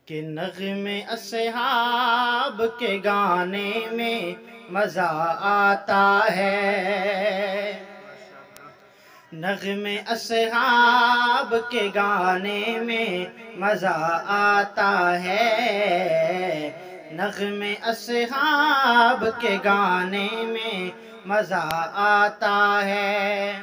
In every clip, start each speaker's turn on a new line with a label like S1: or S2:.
S1: کہ نغمے اصحاب کے گانے میں مزہ آتا ہے، نغمے اصحاب کے گانے میں مزہ آتا ہے، نغمے اصحاب کے گانے میں مزہ آتا ہے،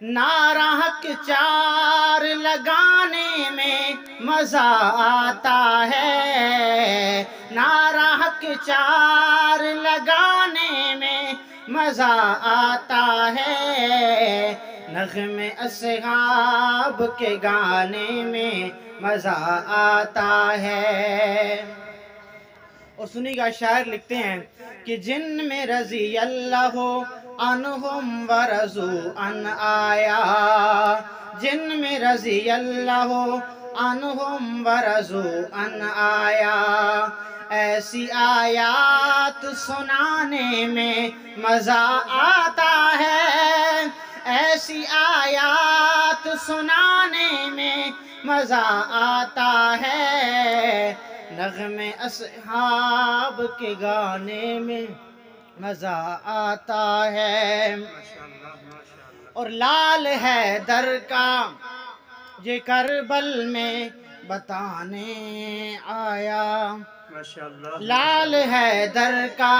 S1: نعرہ حق چار لگانے میں مزہ آتا ہے، نعرہ حق چار لگانے میں مزہ آتا ہے، نغمے اصحاب کے گانے میں مزہ آتا ہے۔ اور سنی کا شاعر لکھتے ہیں کہ جن میں رضی اللہ عنہم ورضوا عن آیا، جن میں رضی اللہ عنہم ورضوا عن آیا، ایسی آیات سنانے میں مزہ آتا ہے، ایسی آیات سنانے میں مزہ آتا ہے، نغمے اصحاب کے گانے میں مزہ آتا ہے۔ اور لال حیدر کا یہ کربل میں بتانے آیا، لال حیدر کا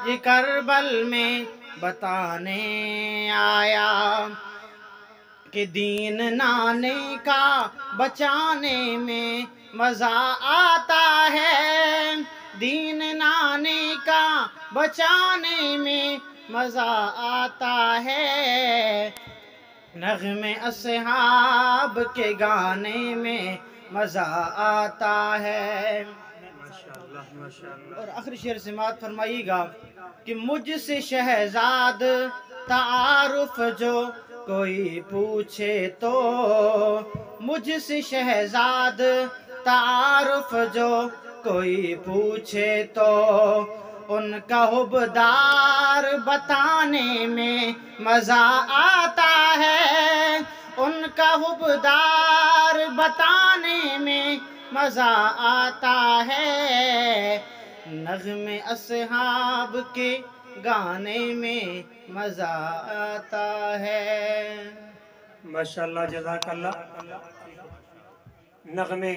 S1: یہ کربل میں بتانے آیا کہ دین نانے کا بچانے میں مزہ آتا ہے، دین نانے کا بچانے میں مزہ آتا ہے، نغمے اصحاب کے گانے میں مزہ آتا ہے۔ اور آخری شعر سماعت فرمائیے گا کہ مجھ سے شہزاد تعارف جو کوئی پوچھے تو، مجھ سے شہزاد تعارف جو کوئی پوچھے تو، ان کا حبدار بتانے میں مزہ آتا ہے، ان کا حبدار بتانے میں مزہ آتا ہے، نغمے اصحاب کے گانے میں مزہ آتا ہے۔
S2: ماشاءاللہ، جزاک اللہ۔ نغمے